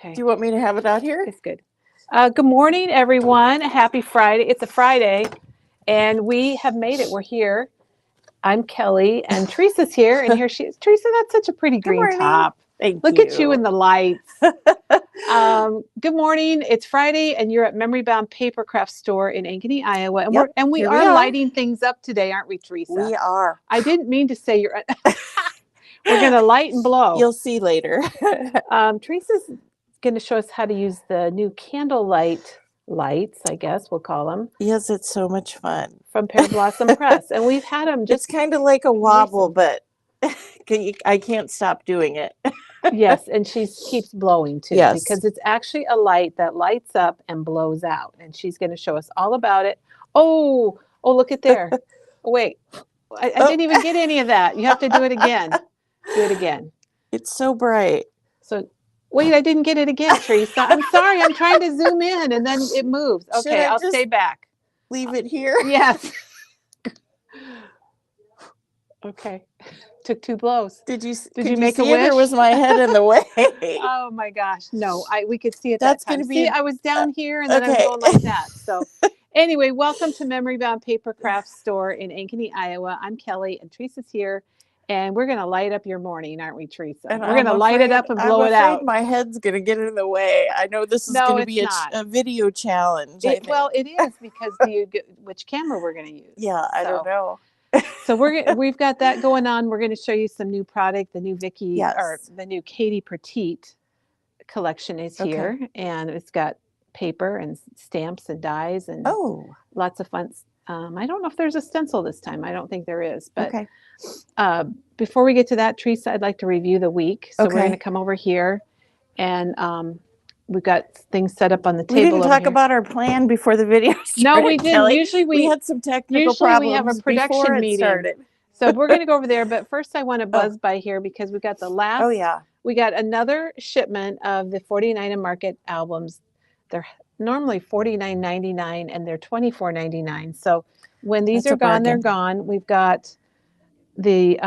Okay. Do you want me to have it out here? It's good. Good morning, everyone. Happy Friday. It's a Friday, and we have made it. We're here. I'm Kelly, and Teresa's here, and here she is. Teresa, that's such a pretty Good green morning. top. Thank Look you. at you in the lights. Good morning. It's Friday, and you're at Memory Bound Paper Craft Store in Ankeny, Iowa, and we are lighting things up today, aren't we, Teresa? We are. I didn't mean to say you're. We're going to light and blow. You'll see later. Teresa's going to show us how to use the new candlelight lights, I guess we'll call them. Yes, it's so much fun. From Pear Blossom Press. And we've had them just... It's kind of like a wobble, but I can't stop doing it. Yes, and she keeps blowing too. Yes. Because it's actually a light that lights up and blows out. And she's going to show us all about it. Oh, look at there. Oh, wait, I didn't even get any of that. You have to do it again. Do it again. It's so bright. So... Wait, I didn't get it again, Teresa. I'm sorry. I'm trying to zoom in and then it moves. Okay, I'll stay back. Leave it here? Yes. Okay. Took 2 blows. Did you make see a wish? Or was my head in the way? Oh my gosh. No, we could see it. That's going to be. See, I was down here and then I was going like that. So anyway, welcome to Memory Bound Paper Craft Store in Ankeny, Iowa. I'm Kelly and Teresa's here. And we're going to light up your morning, aren't we, Teresa? And we're going to light it up and blow it out. My head's going to get in the way. I know this is going to be a video challenge. Well, it is because which camera we're going to use. Yeah, I don't know. So we've got that going on. We're going to show you some new product. The new Vicky or the new Katie Petite collection is here, and it's got paper and stamps and dies and lots of fun. I don't know if there's a stencil this time. I don't think there is, but before we get to that, Teresa, I'd like to review the week. So we're going to come over here, and we've got things set up on the table. We didn't talk about our plan before the video started. No, we didn't. Kelly. Usually we had some technical problems. We have a production meeting. So we're going to go over there, but first I want to buzz by here because we got the last. We got another shipment of the 49 and Market albums. They're normally $49.99 and they're $24.99. So when these are gone, they're gone. We've got the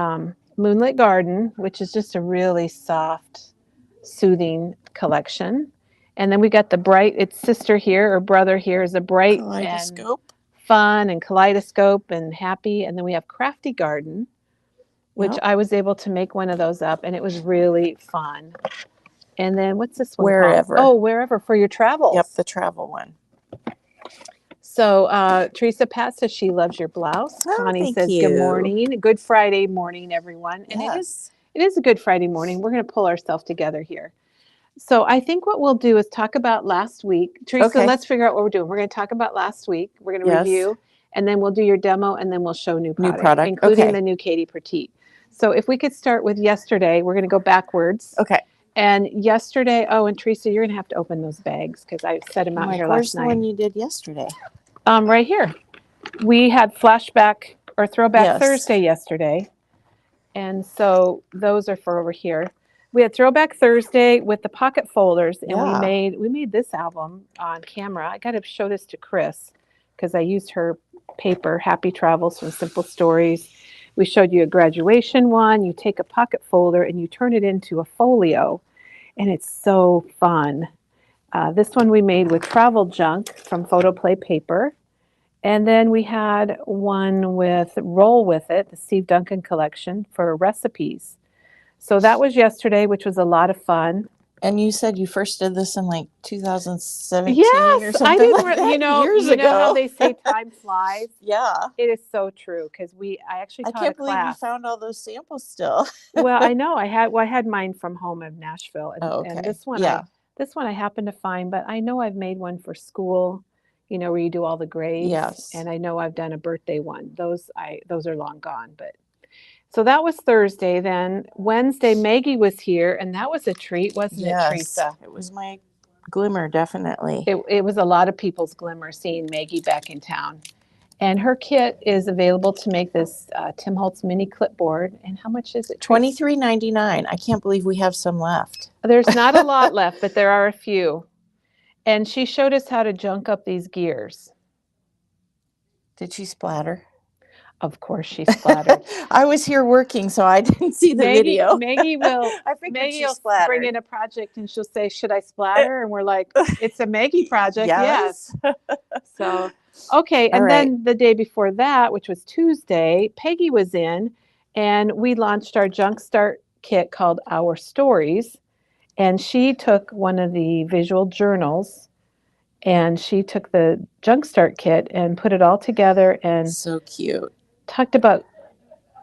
Moonlit Garden, which is just a really soft, soothing collection. And then we got the bright, its sister here or brother here is a bright Kaleidoscope. And fun and kaleidoscope and happy. And then we have Crafty Garden, which I was able to make one of those up and it was really fun. And then what's this one Wherever. called? Oh, Wherever for your travels. Yep, the travel one. So Teresa Pat says she loves your blouse. Connie says good morning. Good Friday morning, everyone. And it is a good Friday morning. We're going to pull ourselves together here. So I think what we'll do is talk about last week. Teresa, let's figure out what we're doing. We're going to talk about last week. We're going to review, and then we'll do your demo, and then we'll show new product. Including the new Katie Petite. So if we could start with yesterday, we're going to go backwards. Okay. And yesterday, and Teresa, you're going to have to open those bags because I set them out here last night. Where's the one you did yesterday? Right here. We had flashback or throwback Thursday yesterday. And so those are for over here. We had Throwback Thursday with the pocket folders, and we made this album on camera. I got to show this to Chris because I used her paper, Happy Travels from Simple Stories. We showed you a graduation one. You take a pocket folder and you turn it into a folio, and it's so fun. This one we made with travel junk from Photoplay paper. And then we had one with Roll With It, the Steve Duncan collection for recipes. So that was yesterday, which was a lot of fun. And you said you first did this in like 2017 or something I didn't, like that, years ago. You know how they say time flies? Yeah. It is so true because I actually taught a class. I can't believe you found all those samples still. Well, I know. I had mine from home in Nashville. And, and this one I happened to find, but I know I've made one for school, where you do all the grades. Yes. And I know I've done a birthday one. Those are long gone, but. So that was Thursday. Then Wednesday, Maggie was here, and that was a treat, wasn't it, Teresa? It was my glimmer, definitely. It was a lot of people's glimmer seeing Maggie back in town. And her kit is available to make this Tim Holtz mini clipboard. And how much is it? $23.99. I can't believe we have some left. There's not a lot left, but there are a few. And she showed us how to junk up these gears. Did she splatter? Of course she splattered. I was here working, so I didn't see the video. Maggie will bring in a project and she'll say, should I splatter? And we're like, it's a Maggie project. Yes. So, okay. And then the day before that, which was Tuesday, Peggy was in and we launched our Junkstart kit called Our Stories. And she took one of the visual journals and she took the Junkstart kit and put it all together and so cute. Talked about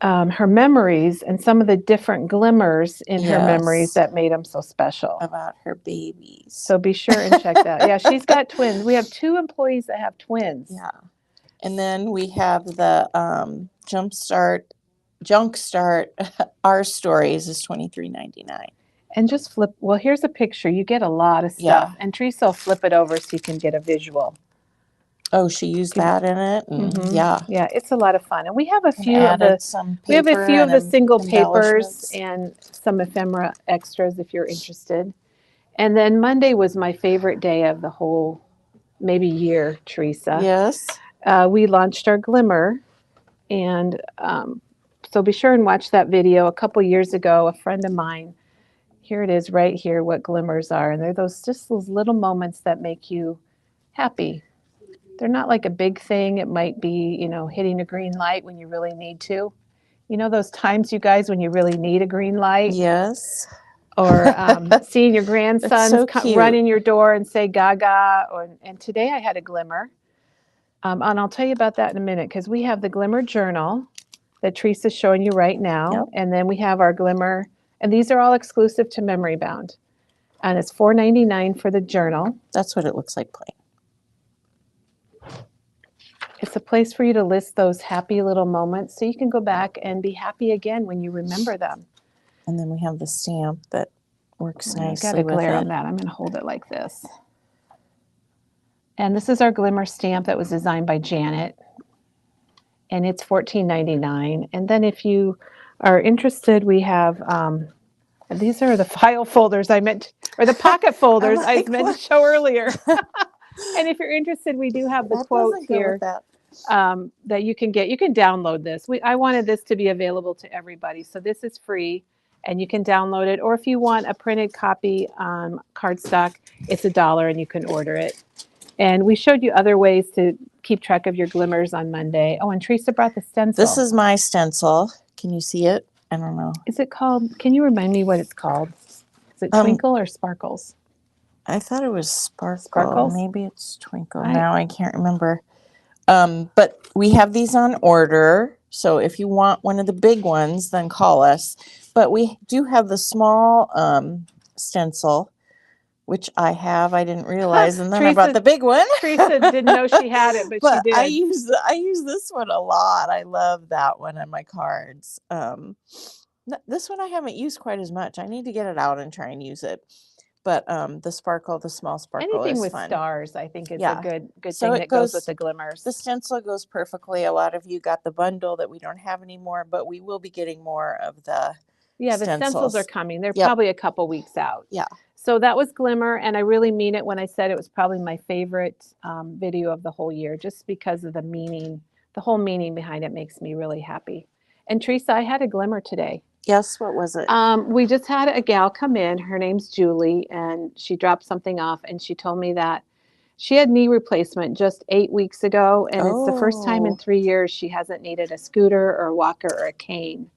her memories and some of the different glimmers in her memories that made them so special. About her babies. So be sure and check that. Yeah, she's got twins. We have 2 employees that have twins. Yeah. And then we have the Junkstart Our Stories is $23.99. And just flip. Well, here's a picture. You get a lot of stuff. Yeah. And Teresa will flip it over so you can get a visual. Oh, she used that in it. And Yeah, it's a lot of fun, and we have a few of the single papers and some ephemera extras if you're interested. And then Monday was my favorite day of the whole maybe year, Teresa. Yes, we launched our glimmer, and so be sure and watch that video. A couple years ago, a friend of mine. Here it is, right here. What glimmers are, and they're those little moments that make you happy. They're not like a big thing. It might be, hitting a green light when you really need to. You know those times, you guys, when you really need a green light? Yes. Or seeing your grandsons run in your door and say gaga. And today I had a glimmer. And I'll tell you about that in a minute because we have the glimmer journal that Teresa's showing you right now. Yep. And then we have our glimmer. And these are all exclusive to Memory Bound. And it's $4.99 for the journal. That's what it looks like plain. It's a place for you to list those happy little moments so you can go back and be happy again when you remember them. And then we have the stamp that works nicely. I've got a glare on that. I'm going to hold it like this. And this is our glimmer stamp that was designed by Janet. And it's $14.99. And then if you are interested, we have, these are the file folders or the pocket folders I meant to show earlier. And if you're interested, we do have the quote here that you can get. You can download this. I wanted this to be available to everybody. So this is free and you can download it. Or if you want a printed copy on cardstock, it's $1 and you can order it. And we showed you other ways to keep track of your glimmers on Monday. Oh, and Teresa brought the stencil. This is my stencil. Can you see it? I don't know. Is it called, can you remind me what it's called? Is it Twinkle or Sparkles? I thought it was Sparkles. Maybe it's Twinkle. Now I can't remember. But we have these on order. So if you want one of the big ones, then call us. But we do have the small stencil, which I have. I didn't realize. And then Teresa, I brought the big one. Teresa didn't know she had it, but she did. I use this one a lot. I love that one on my cards. This one I haven't used quite as much. I need to get it out and try and use it. But the small sparkle anything is with fun. Stars, I think is a good thing that goes with the glimmers. The stencil goes perfectly. A lot of you got the bundle that we don't have anymore, but we will be getting more of the the stencils are coming. They're probably a couple weeks out. Yeah. So that was Glimmer, and I really mean it when I said it was probably my favorite video of the whole year, just because of the meaning. The whole meaning behind it makes me really happy. And Teresa, I had a Glimmer today. Yes, what was it? We just had a gal come in. Her name's Julie, and she dropped something off, and she told me that she had knee replacement just 8 weeks ago, and it's the first time in 3 years she hasn't needed a scooter or a walker or a cane.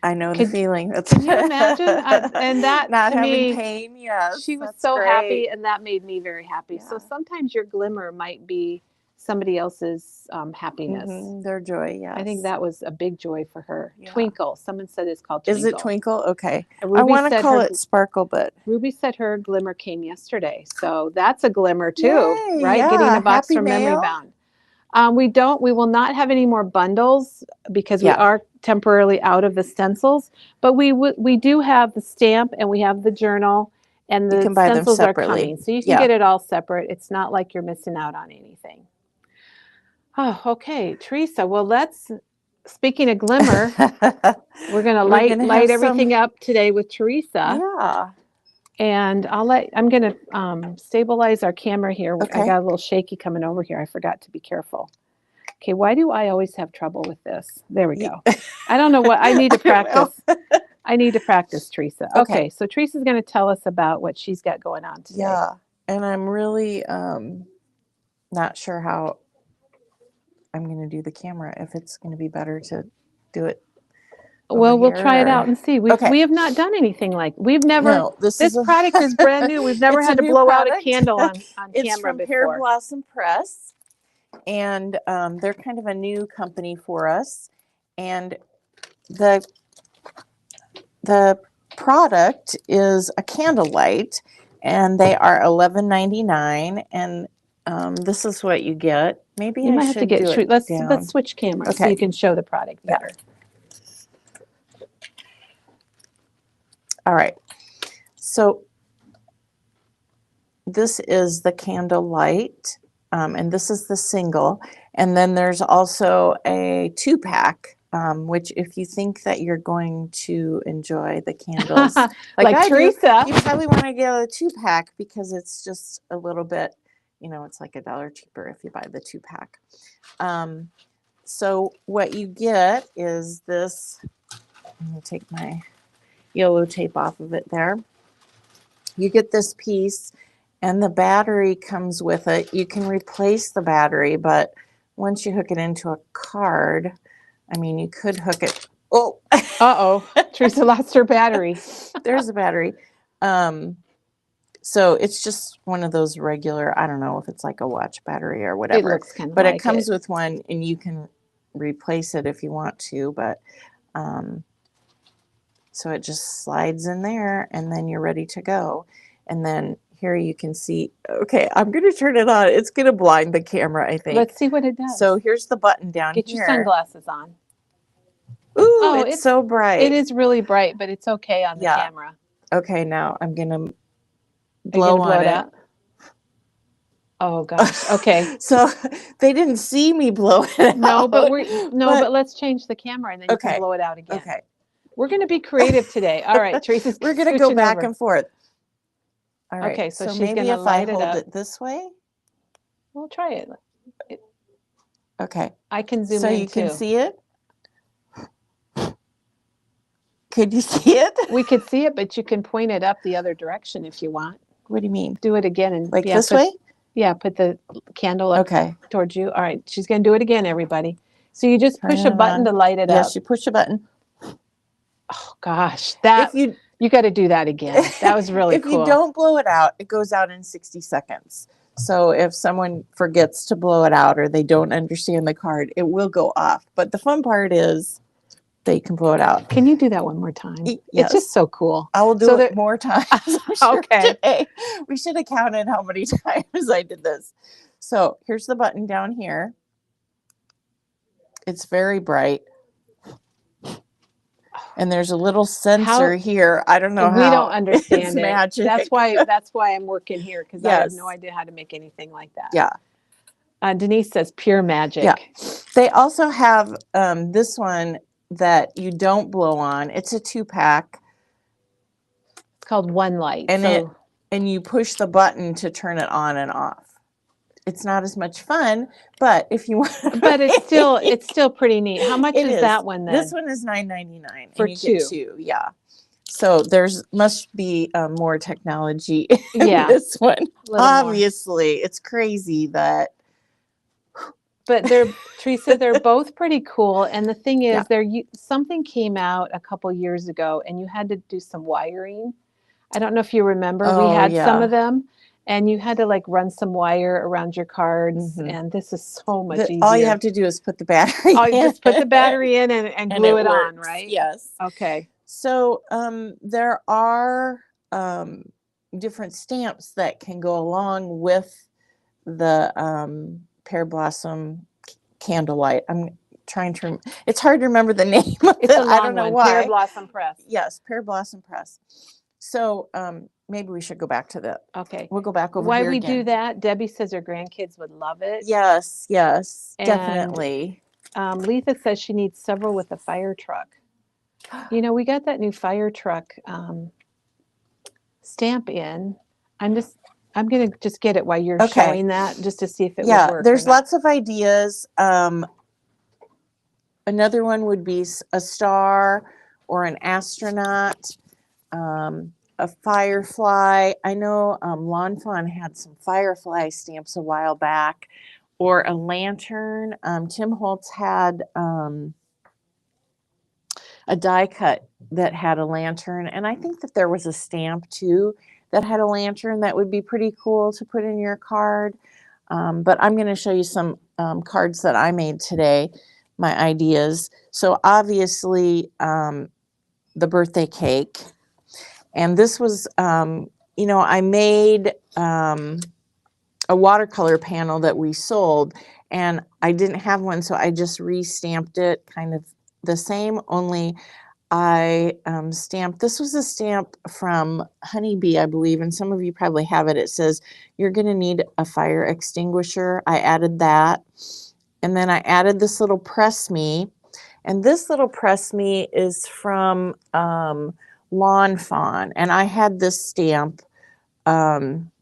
I know the feeling. Can you imagine? And that not to having me, pain. Yes, she was so happy, and that made me very happy. Yeah. So sometimes your Glimmer might be somebody else's happiness. Their joy, yes. I think that was a big joy for her. Yeah. Twinkle. Someone said it's called Twinkle. Is it Twinkle? Okay. I want to call it Sparkle, but Ruby said her Glimmer came yesterday. So that's a Glimmer too, right? Yeah. Getting a box from Memory Bound. We will not have any more bundles because we are temporarily out of the stencils, but we do have the stamp and we have the journal, and the stencils are coming. So you can get it all separate. It's not like you're missing out on anything. Oh, okay, Teresa. Well, speaking of Glimmer, we're going to light everything up today with Teresa. Yeah. And I'm going to stabilize our camera here. Okay. I got a little shaky coming over here. I forgot to be careful. Okay, why do I always have trouble with this? There we go. I don't know what I need to practice. I need to practice, Teresa. Okay, so Teresa's going to tell us about what she's got going on today. Yeah, and I'm really not sure how I'm going to do the camera, if it's going to be better to do it. Well, we'll try it out and see. We have not done anything like we've never. No, this product is brand new. We've never had to blow out a candle on it's camera from before. Pear Blossom Press, and they're kind of a new company for us. And the product is a candlelight, and they are $11.99. And this is what you get. Maybe you might have to get. Let's switch cameras so you can show the product better. All right. So this is the candlelight, and this is the single. And then there's also a 2-pack, which if you think that you're going to enjoy the candles, like Teresa, you probably want to get a 2-pack because it's just a little bit, it's like $1 cheaper if you buy the 2-pack. So what you get is this. I'm going to take my yellow tape off of it there. You get this piece, and the battery comes with it. You can replace the battery, but once you hook it into a card, you could hook it. Oh, Teresa lost her battery. There's a battery. So it's just one of those regular, I don't know if it's like a watch battery or whatever. It looks kind of but like it comes with one, and you can replace it if you want to, but so it just slides in there, and then you're ready to go. And then here you can see, okay, I'm going to turn it on. It's going to blind the camera, I think. Let's see what it does. So here's the button down here. Get your sunglasses on. Ooh, it's so bright. It is really bright, but it's okay on the camera. Okay, now I'm going to blow on it. Out? Oh gosh. Okay. So they didn't see me blow it out. No, but but let's change the camera, and then you can blow it out again. Okay. We're going to be creative today. All right, Teresa's we're going to go back and forth. All right. Okay, so she's maybe going to light I hold it this way. We'll try it. Okay. I can zoom in so you can see it. Could you see it? We could see it, but you can point it up the other direction if you want. What do you mean? Do it again and like this way? Yeah, put the candle up towards you. All right, she's going to do it again, everybody. So you just push a button to light it up. Yes, you push a button. Oh gosh, you got to do that again. That was really cool. If you don't blow it out, it goes out in 60 seconds. So if someone forgets to blow it out or they don't understand the card, it will go off. But the fun part is they can blow it out. Can you do that one more time? Yes. It's just so cool. I will do it more times. Okay. Today. We should have counted how many times I did this. So here's the button down here. It's very bright. And there's a little sensor here. I don't know how. We don't understand it's it. Magic. That's why I'm working here, because I have no idea how to make anything like that. Yeah. Denise says pure magic. Yeah. They also have this one that you don't blow on. It's a 2-pack. It's called One Light. And you push the button to turn it on and off. It's not as much fun, but if you want, but it's still pretty neat. How much is that one then? This one is $9.99 for and you get 2. Yeah. So must be more technology in this one. Obviously, it's crazy that. But Teresa, they're both pretty cool. And the thing is, something came out a couple years ago, and you had to do some wiring. I don't know if you remember. We had some of them. And you had to run some wire around your cards, and this is so much easier. All you have to do is put the battery in. You just put the battery in and glue it on, right? Yes. Okay. So there are different stamps that can go along with the Pear Blossom candlelight. I'm trying to. It's hard to remember the name of it. I don't know why. Pear Blossom Press. Yes, Pear Blossom Press. So maybe we should go back to that. Okay. We'll go back over Why here we again. do that, Debbie says her grandkids would love it. Yes, definitely. Letha says she needs several with a fire truck. We got that new fire truck stamp in. I'm going to just get it while you're Okay. showing that, just to see if it would Yeah, work. there's lots of ideas. Another one would be a star or an astronaut, a firefly. I know Lawn Fawn had some firefly stamps a while back, or a lantern. Tim Holtz had a die cut that had a lantern, and I think that there was a stamp too that had a lantern that would be pretty cool to put in your card. But I'm going to show you some cards that I made today, my ideas. So obviously the birthday cake, and this was, I made a watercolor panel that we sold, and I didn't have one, so I just re-stamped it kind of the same, only I stamped, this was a stamp from Honeybee, I believe, and some of you probably have it. It says, you're going to need a fire extinguisher. I added that. And then I added this little press me. And this little press me is from Lawn Fawn. And I had this stamp, and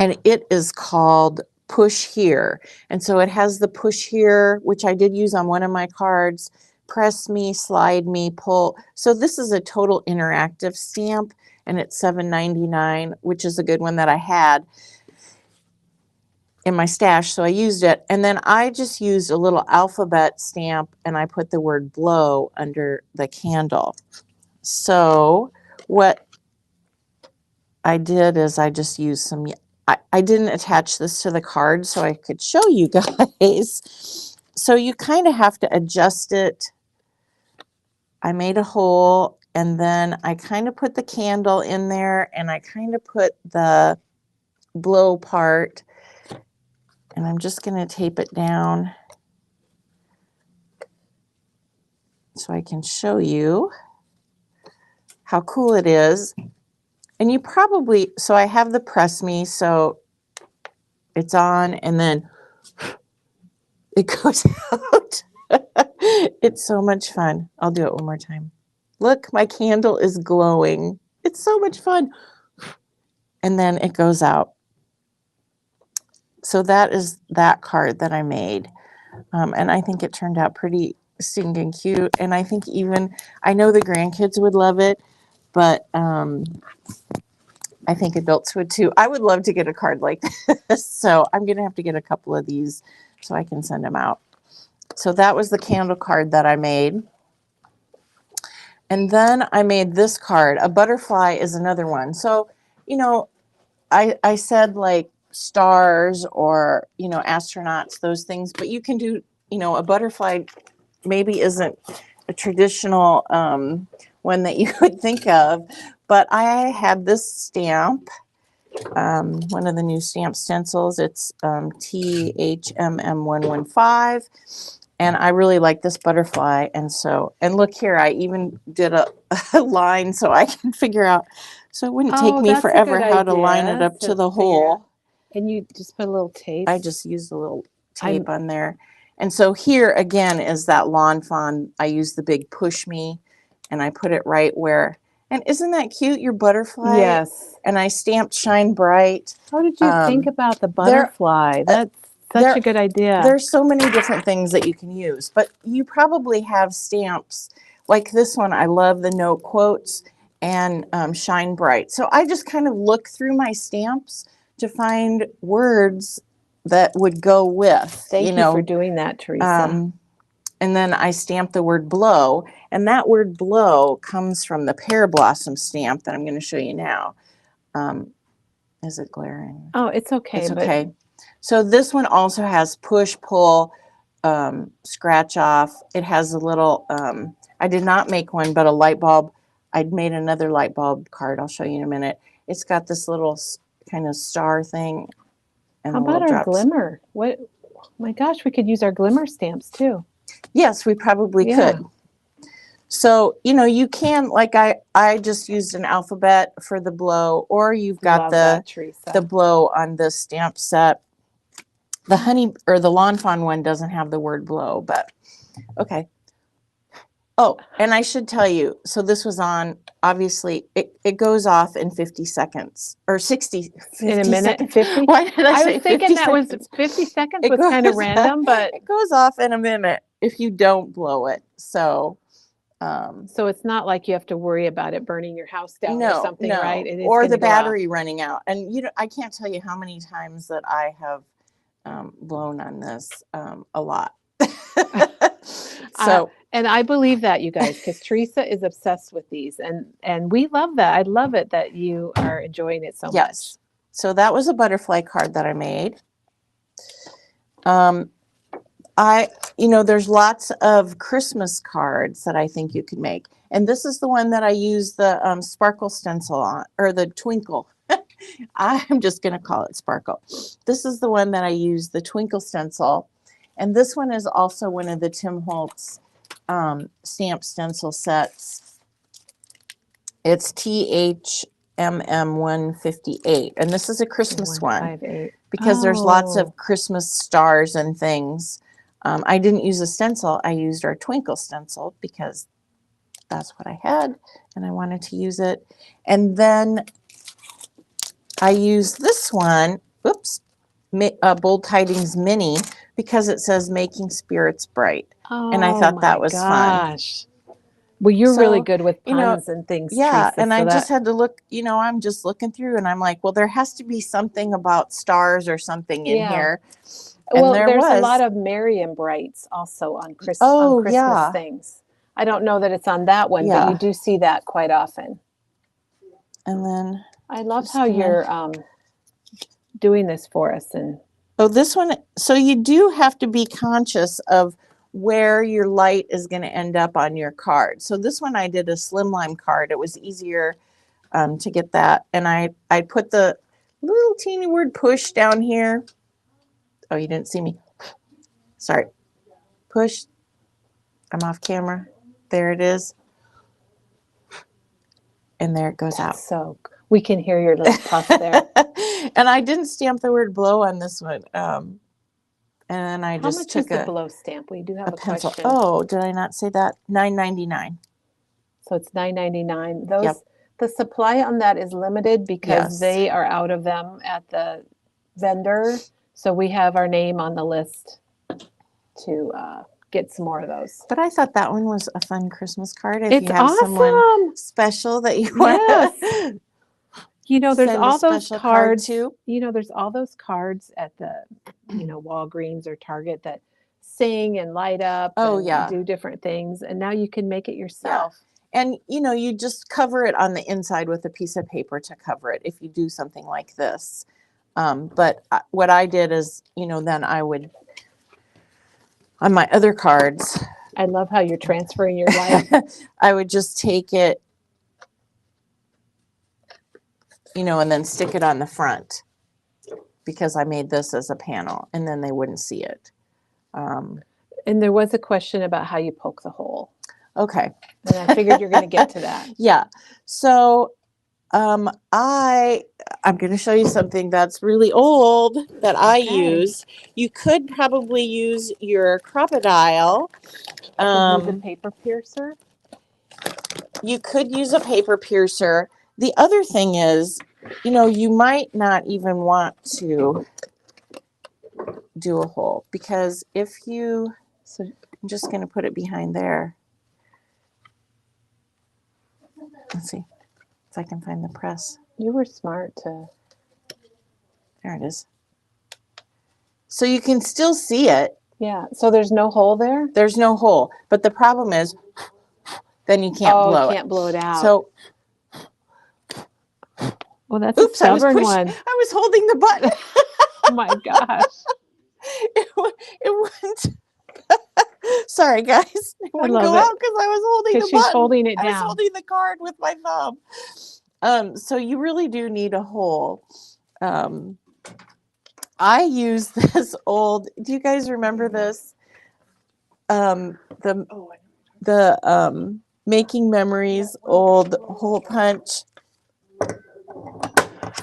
it is called Push Here. And so it has the push here, which I did use on one of my cards. Press me, slide me, pull. So this is a total interactive stamp, and it's $7.99, which is a good one that I had in my stash, so I used it. And then I just used a little alphabet stamp, and I put the word blow under the candle. So what I did is I just used some, I didn't attach this to the card so I could show you guys. So you kind of have to adjust it. I made a hole, and then I kind of put the candle in there, and I kind of put the blow part, and I'm just going to tape it down so I can show you how cool it is. And you probably, so I have the press me, so it's on, and then it goes out. It's so much fun. I'll do it one more time. Look, my candle is glowing. It's so much fun. And then it goes out. So that is that card that I made. And I think it turned out pretty stinking cute. And I think even, I know the grandkids would love it, but I think adults would too. I would love to get a card like this. So I'm going to have to get a couple of these so I can send them out. So that was the candle card that I made. And then I made this card. A butterfly is another one. So, I said like stars or, astronauts, those things, but you can do, a butterfly maybe isn't a traditional one that you would think of, but I had this stamp, one of the new stamp stencils. It's THMM115. And I really like this butterfly. And look here, I even did a line so I can figure out, so it wouldn't take me forever how to line it up to the hole. And you just put a little tape? I just used a little tape on there. And so here again is that Lawn Fawn. I used the big push me, and I put it right where, and isn't that cute, your butterfly? Yes. And I stamped Shine Bright. How did you think about the butterfly? That's such a good idea. There's so many different things that you can use, but you probably have stamps like this one. I love the note quotes and Shine Bright. So I just kind of look through my stamps to find words that would go with. Thank you for doing that, Teresa. And then I stamped the word blow, and that word blow comes from the Pear Blossom stamp that I'm going to show you now. Is it glaring? Oh, it's okay. It's okay. So this one also has push, pull, scratch off. It has a little, I did not make one, but a light bulb. I'd made another light bulb card. I'll show you in a minute. It's got this little kind of star thing. And how about our glimmer? What? Oh my gosh, we could use our glimmer stamps too. Yes, we probably could. So, you can, like I just used an alphabet for the blow, or you've got the blow on this stamp set. The the Lawn Fawn one doesn't have the word blow, but okay. Oh, and I should tell you, so this was on, obviously, it goes off in 50 seconds or 60, 50 in a minute, seconds. 50? Why did I say was thinking 50 that seconds? was 50 seconds It was kind of goes- random, but it goes off in a minute if you don't blow it. So, so it's not like you have to worry about it burning your house down or something, no, right? It is or gonna the go off. battery running out. And I can't tell you how many times that I have blown on this, a lot. So, and I believe that, you guys, because Teresa is obsessed with these, and we love that. I love it that you are enjoying it so yes. So that was a butterfly card that I made. There's lots of Christmas cards that I think you could make. And this is the one that I use the sparkle stencil on, or the twinkle. I'm just going to call it sparkle. This is the one that I use the twinkle stencil. And this one is also one of the Tim Holtz stamp stencil sets. It's THMM158. And this is a Christmas one because there's lots of Christmas stars and things. I didn't use a stencil. I used our twinkle stencil because that's what I had and I wanted to use it. And then I used this one, Bold Tidings Mini, because it says Making Spirits Bright. And I thought that was fun. Well, you're really good with puns and things, yeah, Teresa, and I just had to look, I'm just looking through and I'm like, well, there has to be something about stars or something in here. And well, there's a lot of Merry and Brights also on Christmas things. I don't know that it's on that one, but you do see that quite often. And then I love how you're doing this for us. And this one, so you do have to be conscious of where your light is going to end up on your card. So this one I did a slimline card. It was easier to get that. And I put the little teeny word push down here. Oh, you didn't see me. Sorry. Push. I'm off camera. There it is. And there it goes out. So we can hear your little puff there. And I didn't stamp the word blow on this one. And I just took the blow stamp? We do have a pencil. question. Oh, did I not say that? $9.99. So it's $9.99. The supply on that is limited because they are out of them at the vendor. So we have our name on the list to get some more of those. But I thought that one was a fun Christmas card. If It's you have someone special that you want to there's all those cards too. There's all those cards at the Walgreens or Target that sing and light up and do different things, and now you can make it yourself. And you just cover it on the inside with a piece of paper to cover it if you do something like this. But what I did is then I would, on my other cards, I love how you're transferring your life. I would just take it and then stick it on the front because I made this as a panel and then they wouldn't see it. And there was a question about how you poke the hole. Okay. And I figured you're going to get to that. Yeah. So I'm going to show you something that's really old that I use. You could probably use your crocodile. Use a paper piercer. You could use a paper piercer. The other thing is, you might not even want to do a hole because I'm just going to put it behind there. Let's see if I can find the press. You were smart to. There it is. So you can still see it. Yeah. So there's no hole there? There's no hole. But the problem is, then you can't blow it. You can't blow it out. So. Well, that's a stubborn one. I was holding the button. Oh my gosh. It went. Sorry, guys. It wouldn't go out because I was holding the button. She's holding it down. I was holding the card with my thumb. So you really do need a hole. I use this old. Do you guys remember this? The Making Memories old hole punch.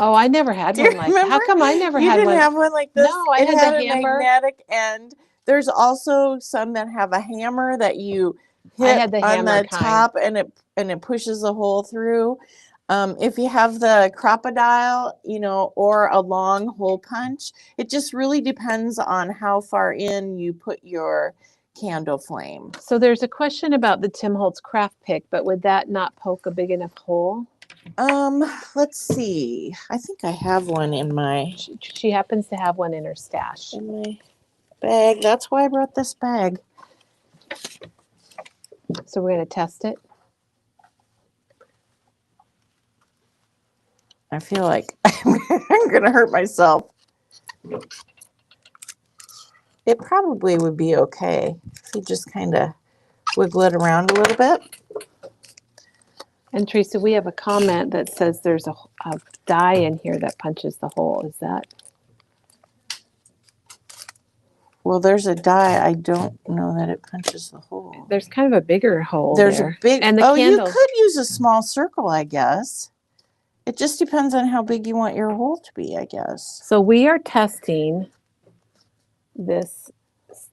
Oh, I never had one like that. How come I never had one? You didn't have one like this? No, I had the hammer. Magnetic end. There's also some that have a hammer that you hit had the on hammer the kind. top and it pushes the hole through. If you have the crocodile, you know, or a long hole punch, it just really depends on how far in you put your candle flame. So there's a question about the Tim Holtz craft pick, but would that not poke a big enough hole? Let's see. I think I have one in my... She happens to have one in her stash. In my bag. That's why I brought this bag. So we're going to test it. I feel like I'm going to hurt myself. It probably would be okay if you just kind of wiggle it around a little bit. And Teresa, we have a comment that says there's a die in here that punches the hole. Is that? Well, there's a die. I don't know that it punches the hole. There's kind of a bigger hole there's there. A big, and the oh, candle. You could use a small circle, I guess. It just depends on how big you want your hole to be, I guess. So we are testing this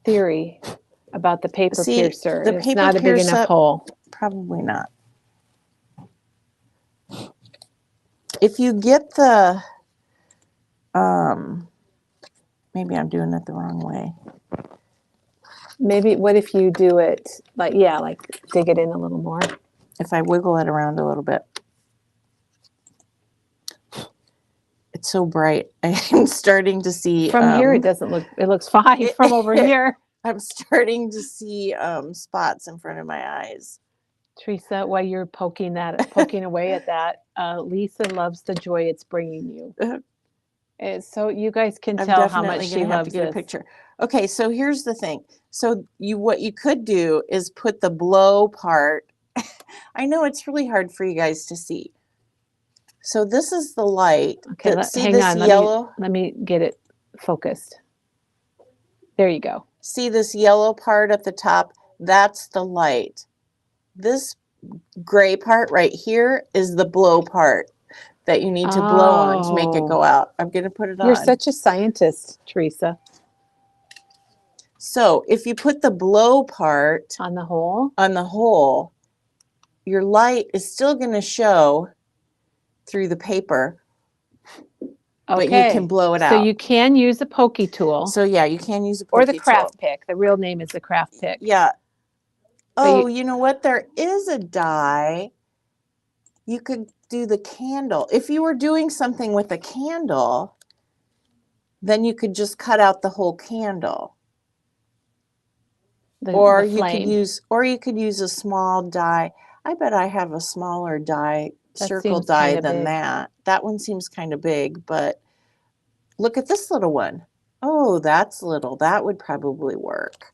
theory about the paper piercer. The it's paper not a big enough hole. Probably not. If you get the, maybe I'm doing it the wrong way. Maybe, what if you do it like, yeah, like dig it in a little more. If I wiggle it around a little bit. It's so bright. I'm starting to see. From here, it doesn't look, it looks fine from over here. I'm starting to see spots in front of my eyes. Teresa, while you're poking away at that, Lisa loves the joy it's bringing you. So you guys can tell how much she loves get a picture. Okay, so here's the thing. So what you could do is put the blow part. I know it's really hard for you guys to see. So this is the light. Okay, hang on. Let me get it focused. There you go. See this yellow part at the top? That's the light. This gray part right here is the blow part that you need to blow on to make it go out. I'm going to put it on. You're such a scientist, Teresa. So if you put the blow part on the hole, your light is still going to show through the paper, but you can blow it out. So you can use a pokey tool. So yeah, you can use a pokey tool. Or the craft pick. The real name is the craft pick. Yeah. Oh, you know what? There is a die. You could do the candle. If you were doing something with a candle, then you could just cut out the whole candle. Or you could use a small die. I bet I have a smaller die, circle die than that. That one seems kind of big, but look at this little one. Oh, that's little. That would probably work.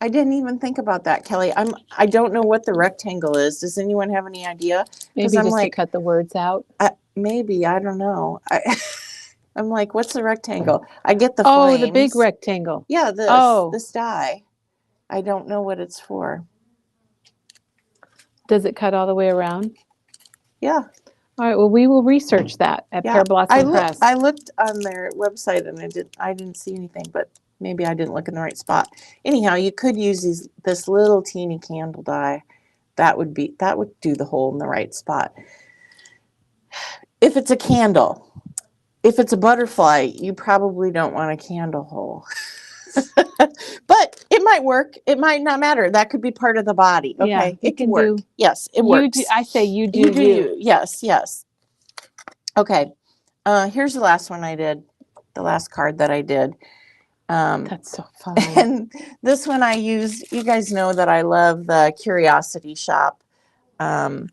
I didn't even think about that, Kelly. I don't know what the rectangle is. Does anyone have any idea? Maybe just to cut the words out. Maybe, I don't know. I'm like, what's the rectangle? I get the flames. Oh, the big rectangle. Yeah, this die. I don't know what it's for. Does it cut all the way around? Yeah. All right. Well, we will research that at Pear Blossom Press. I looked on their website and I didn't see anything, but maybe I didn't look in the right spot. Anyhow, you could use this little teeny candle die. That would do the hole in the right spot. If it's a candle, if it's a butterfly, you probably don't want a candle hole. But it might work. It might not matter. That could be part of the body. Okay, yeah, it can work. Yes, it works. I say you do you. Yes, yes. Okay, here's the last one I did. The last card that I did. That's so fun. And this one I used. You guys know that I love the Curiosity Shop. And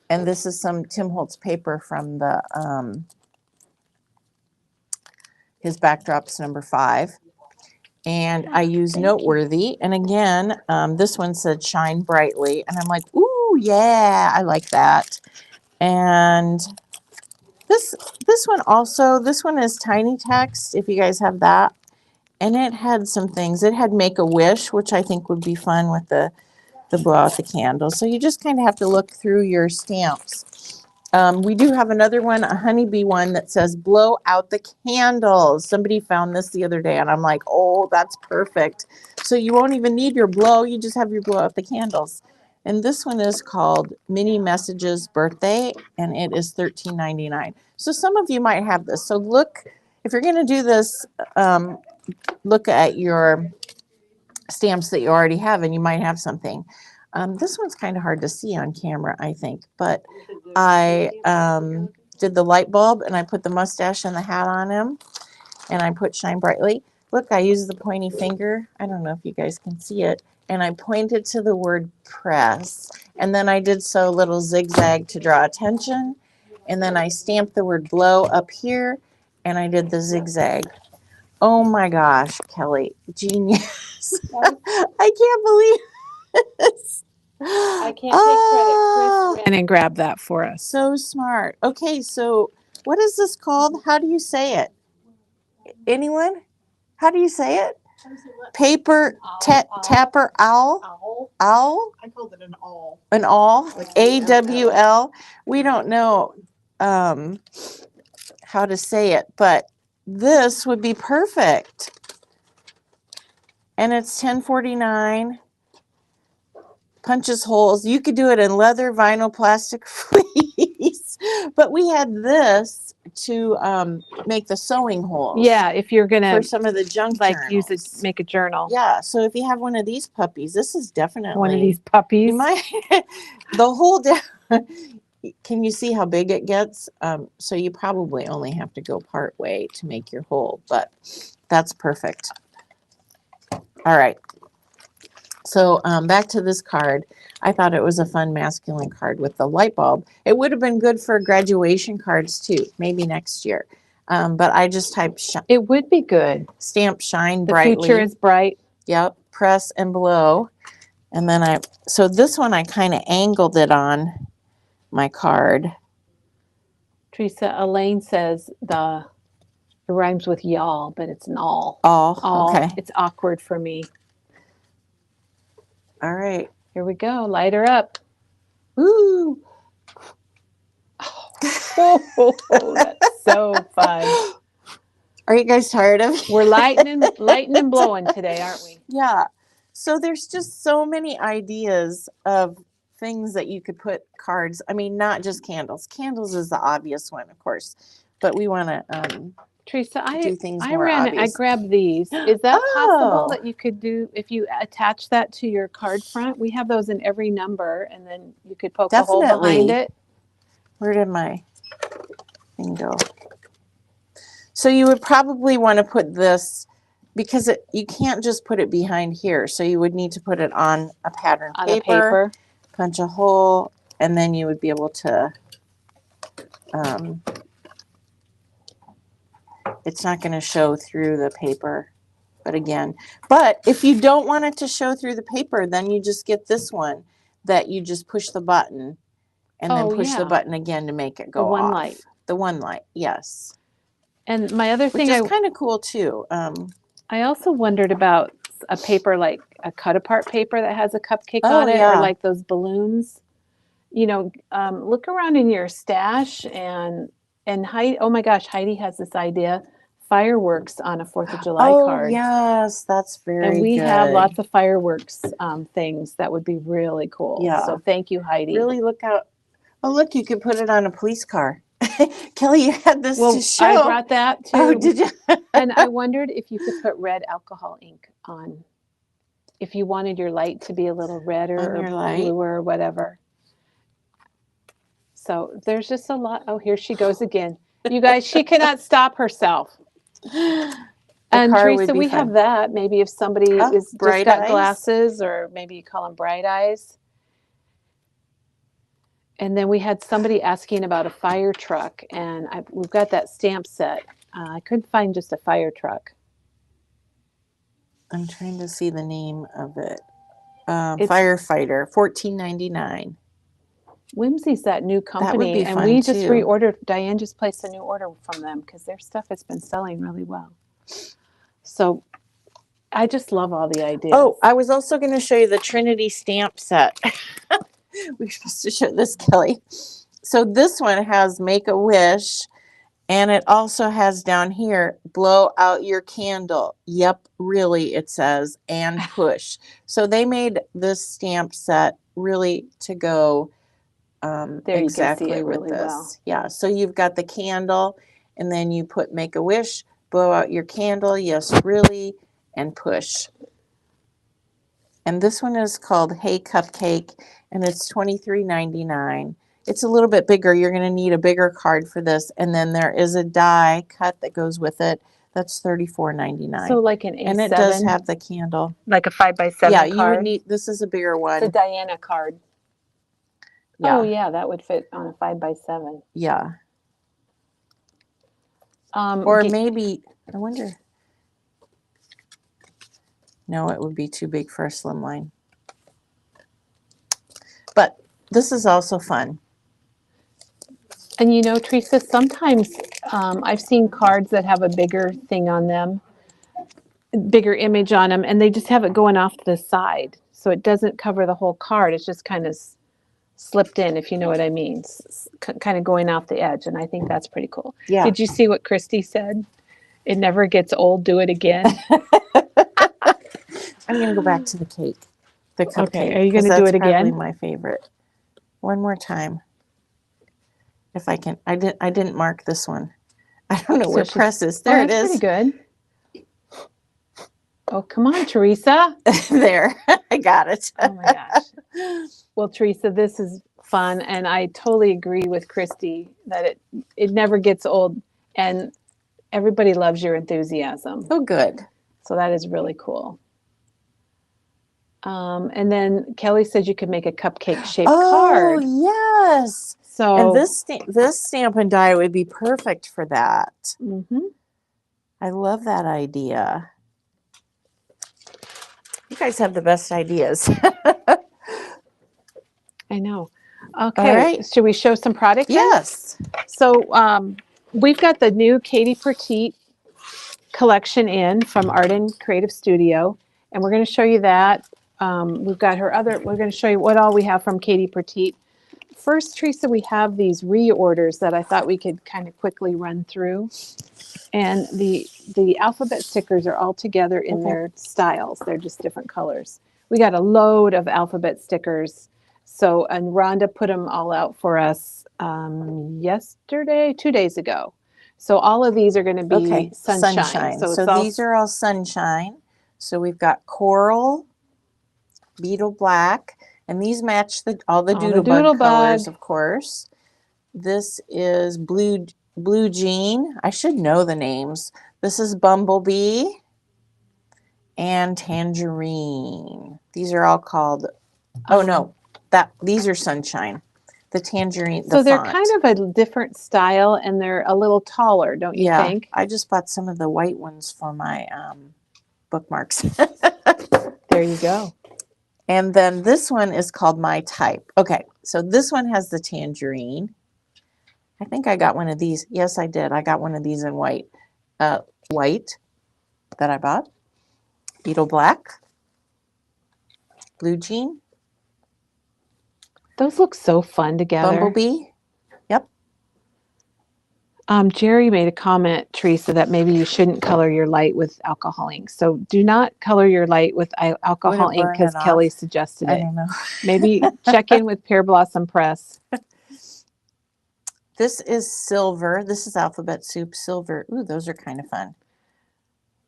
this is some Tim Holtz paper from the his backdrops number 5. And I use Noteworthy. And again, this one said shine brightly. And I'm like, ooh, yeah, I like that. And this one also, this one is tiny text, if you guys have that. And it had some things. It had make a wish, which I think would be fun with the blow out the candle. So you just kind of have to look through your stamps We do have another one, a honeybee one that says blow out the candles. Somebody found this the other day and I'm like, oh, that's perfect. So you won't even need your blow. You just have your blow out the candles. And this one is called Mini Messages Birthday and it is $13.99. So some of you might have this. So look, if you're going to do this, look at your stamps that you already have and you might have something. This one's kind of hard to see on camera, I think, but I did the light bulb and I put the mustache and the hat on him and I put shine brightly. Look, I used the pointy finger. I don't know if you guys can see it. And I pointed to the word press. And then I did so little zigzag to draw attention. And then I stamped the word blow up here and I did the zigzag. Oh my gosh, Kelly, genius. I can't believe this. I can't take credit. Chris ran and grabbed that for us. So smart. Okay, so what is this called? How do you say it? Anyone? How do you say it? Paper tapper owl? Owl? I called it an awl. An awl? Like AWL? We don't know how to say it, but this would be perfect. And it's $10.49. Punches holes. You could do it in leather, vinyl, plastic, fleece. But we had this to make the sewing holes. Yeah, if you're gonna for some of the junk like journals. use it, make a journal. Yeah, so if you have one of these puppies, this is definitely One of these puppies. You might the whole can you see how big it gets? So you probably only have to go part way to make your hole, but that's perfect. All right. So back to this card. I thought it was a fun masculine card with the light bulb. It would have been good for graduation cards too, maybe next year. But I just typed it would be good. Stamp shine The brightly. future is bright. Yep. Press and blow. And then so this one I kind of angled it on my card. Teresa, Elaine says it rhymes with y'all, but it's an all. All. Okay. It's awkward for me. All right. Here we go. Light her up. Woo! Oh, that's so fun. Are you guys tired of it? We're lighting and blowing today, aren't we? Yeah. So there's just so many ideas of things that you could put cards. I mean, not just candles. Candles is the obvious one, of course. But we want to Teresa, do things I more obvious. I grabbed these. Is that possible that you could do if you attach that to your card front? We have those in every number, and then you could poke a hole behind it. Where did my thing go? So you would probably want to put this, because you can't just put it behind here. So you would need to put it on a pattern paper, punch a hole, and then you would be able to it's not going to show through the paper, but if you don't want it to show through the paper, then you just get this one that you just push the button and then push the button again to make it go off. The one light. The one light, yes. And my other thing is kind of cool too. I also wondered about a paper, like a cut apart paper that has a cupcake on it, or like those balloons. You know, look around in your stash and Heidi. Oh my gosh, Heidi has this idea: fireworks on a 4th of July card. Oh yes, that's very. And we good. have lots of fireworks things that would be really cool. Yeah. So thank you, Heidi. Really look out. Oh look, you could put it on a police car. Kelly, you had this to show. I brought that too. Oh, did you? And I wondered if you could put red alcohol ink on, if you wanted your light to be a little redder or bluer or whatever. So there's just a lot. Oh, here she goes again. You guys, she cannot stop herself. And Teresa, we have that. Maybe if somebody is just got glasses, or maybe you call them bright eyes. And then we had somebody asking about a fire truck, and we've got that stamp set. I couldn't find just a fire truck. I'm trying to see the name of it. Firefighter, $14.99. Whimsy's that new company, and we just reordered. Diane just placed a new order from them because their stuff has been selling really well. So I just love all the ideas. Oh, I was also going to show you the Trinity stamp set. We were supposed to show this, Kelly. So this one has Make a Wish, and it also has down here, blow out your candle. Yep, really, it says, and push. So they made this stamp set really to go there you exactly can see it with really this. well. Yeah, so you've got the candle, and then you put Make a Wish, blow out your candle, yes, really, and push. And this one is called Hey Cupcake, and it's $23.99. It's a little bit bigger. You're going to need a bigger card for this. And then there is a die cut that goes with it. That's $34.99. So like an A7. And it does have the candle. Like a 5x7 yeah, card? you would need, this is a bigger one. It's a Diana card. Yeah. Oh, yeah, that would fit on a 5x7. Yeah. Or maybe, I wonder. No, it would be too big for a slim line. But this is also fun. And you know, Teresa, sometimes I've seen cards that have a bigger thing on them, bigger image on them, and they just have it going off to the side. So it doesn't cover the whole card. It's just kind of slipped in, if you know what I mean, kind of going off the edge. And I think that's pretty cool. Yeah. Did you see what Christy said? It never gets old. Do it again. I'm going to go back to the cake. The cupcake. Okay, are you going to do it again? That's probably my favorite. One more time. If I can. I didn't mark this one. I don't know where press is. There it is. Pretty good. Oh, come on, Teresa. There. I got it. Oh my gosh. Well, Teresa, this is fun, and I totally agree with Christy that it never gets old, and everybody loves your enthusiasm. Oh, good. So that is really cool. And then Kelly said you could make a cupcake shaped card. Oh, yes. So and this Stampin' Die would be perfect for that. Mm-hmm. I love that idea. You guys have the best ideas. I know. Okay, all right. Should we show some products? Yes. So we've got the new Katie Petite collection in from Art and Creative Studio, and we're going to show you that. We've got her other, we're going to show you what all we have from Katie Petite. First, Teresa, we have these reorders that I thought we could kind of quickly run through. And the alphabet stickers are all together in their styles. They're just different colors. We got a load of alphabet stickers. So, and Rhonda put them all out for us yesterday, 2 days ago. So all of these are going to be sunshine. So these are all sunshine. So we've got coral, beetle black, and these match all the doodlebug colors, of course. This is blue jean. I should know the names. This is bumblebee and tangerine. These are all called. Oh no, these are sunshine. The tangerine. So they're kind of a different style, and they're a little taller, don't you think? I just bought some of the white ones for my bookmarks. There you go. And then this one is called My Type. Okay, so this one has the tangerine. I think I got one of these. Yes, I did. I got one of these in white. White that I bought. Beetle black. Blue jean. Those look so fun together. Bumblebee. Yep. Jerry made a comment, Teresa, that maybe you shouldn't color your light with alcohol ink. So do not color your light with alcohol ink because Kelly suggested it. I don't know. Maybe check in with Pear Blossom Press. This is silver. This is alphabet soup silver. Ooh, those are kind of fun.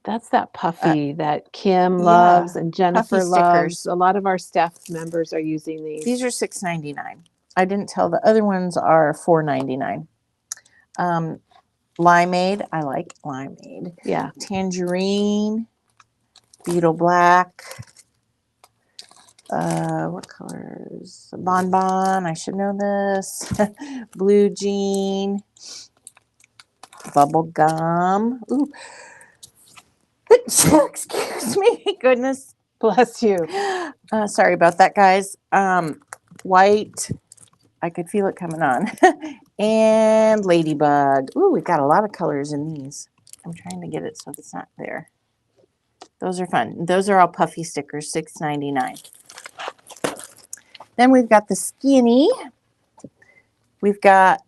That's that puffy that Kim loves and Jennifer loves. A lot of our staff members are using these. These are $6.99. I didn't tell the other ones are $4.99. Limeade. I like limeade. Yeah. Tangerine. Beetle black. What colors? Bonbon. I should know this. Blue jean. Bubble gum. Ooh. Excuse me. Goodness. Bless you. Sorry about that, guys. White. I could feel it coming on. And ladybug. Ooh, we've got a lot of colors in these. I'm trying to get it so it's not there. Those are fun. Those are all puffy stickers, $6.99. Then we've got the skinny. We've got,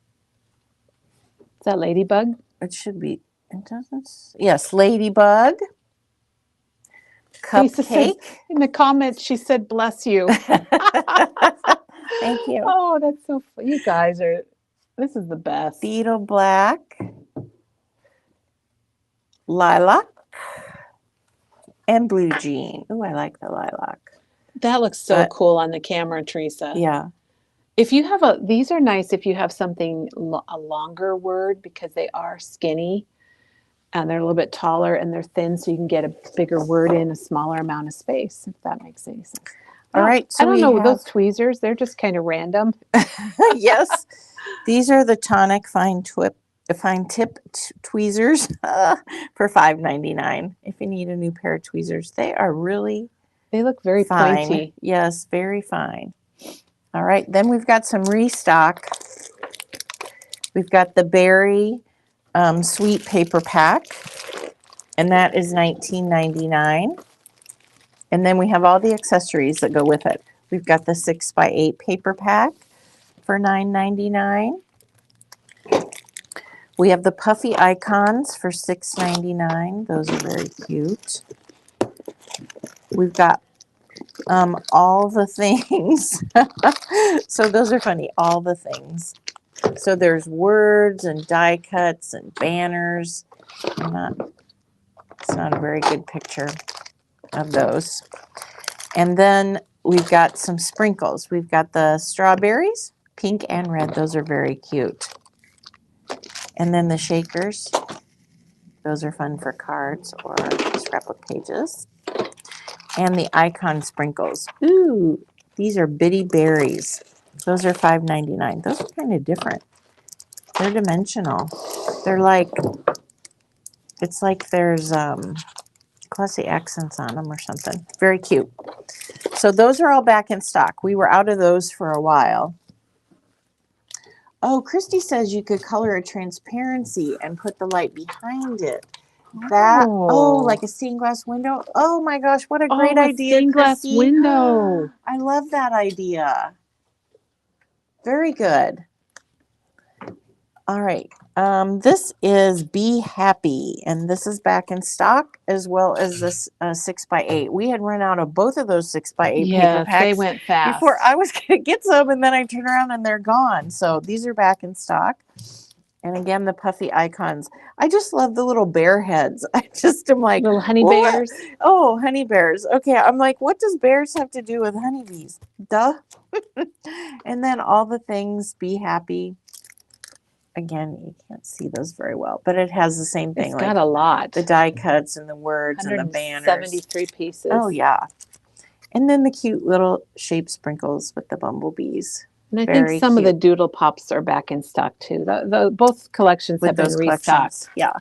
is that Ladybug? it should be, it doesn't, yes, Ladybug. Teresa said, Cupcake. in the comments, she said, bless you. Thank you. Oh, that's so fun. You guys are, this is the best. Beetle Black. Lilac. And Blue Jean. Oh, I like the lilac. That looks so cool on the camera, Teresa. Yeah. If you have these are nice if you have something, a longer word, because they are skinny and they're a little bit taller and they're thin, so you can get a bigger word in a smaller amount of space, if that makes any sense. All right. So I don't know, those tweezers, they're just kind of random. Yes. These are the Tonic Fine Tip tweezers for $5.99. If you need a new pair of tweezers, they are really they look very fine. Pointy. Yes, very fine. All right, then we've got some restock. We've got the Berry Sweet Paper Pack, and that is $19.99. And then we have all the accessories that go with it. We've got the 6x8 paper pack for $9.99. We have the puffy icons for $6.99. Those are very cute. We've got all the things. So those are funny, all the things. So there's words and die cuts and banners. It's not a very good picture of those. And then we've got some sprinkles. We've got the strawberries, pink and red. Those are very cute. And then the shakers. Those are fun for cards or scrapbook pages. And the icon sprinkles. Ooh, these are bitty berries. Those are $5.99. Those are kind of different. They're dimensional. They're like, it's like there's classy accents on them or something. Very cute. So those are all back in stock. We were out of those for a while. Oh, Christy says you could color a transparency and put the light behind it. That, like a stained glass window. Oh my gosh, what a great idea, stained glass window. I love that idea. Very good. All right. This is Be Happy, and this is back in stock, as well as this 6x8. We had run out of both of those 6x8 paper packs. They went fast. Before I was going to get some, and then I turn around and they're gone. So these are back in stock. And again, the puffy icons. I just love the little bear heads. I just am like, little honey bears. Oh, honey bears. Okay, I'm like, what does bears have to do with honeybees? Duh. And then all the things, Be Happy. Again, you can't see those very well, but it has the same thing. It's got a lot. The die cuts and the words and the banners. 73 pieces. Oh, yeah. And then the cute little shape sprinkles with the bumblebees. And I think some of the Doodle Pops are back in stock too. Both collections have been restocked. Yeah.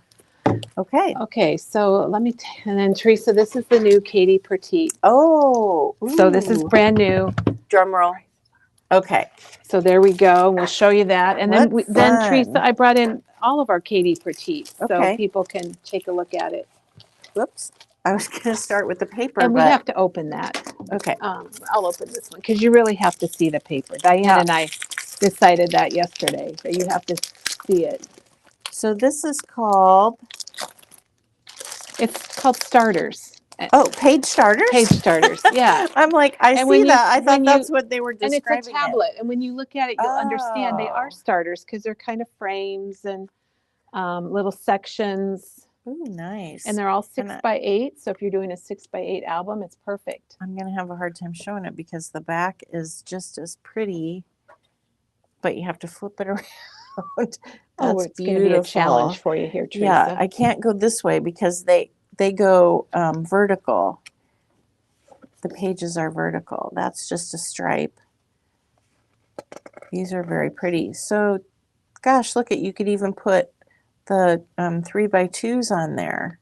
Okay. Okay, so let me, and then Teresa, this is the new Katie Petite. Oh. So this is brand new. Drum roll. Okay. So there we go. We'll show you that. And then Teresa, I brought in all of our Katie Petite so people can take a look at it. Whoops. I was going to start with the paper. And we have to open that. Okay. I'll open this one because you really have to see the paper. Diane and I decided that yesterday, that you have to see it. So this is called? It's called Starters. Oh, Page Starters? Page Starters, yeah. I'm like, I see that. I thought that's what they were describing. And it's a tablet. And when you look at it, you'll understand they are starters because they're kind of frames and little sections. Ooh, nice. And they're all 6x8. So if you're doing a 6x8 album, it's perfect. I'm going to have a hard time showing it because the back is just as pretty, but you have to flip it around. That's it's going to be a challenge for you here, Teresa. Yeah, I can't go this way because they go vertical. The pages are vertical. That's just a stripe. These are very pretty. So, gosh, look at, you could even put the 3x2s on there.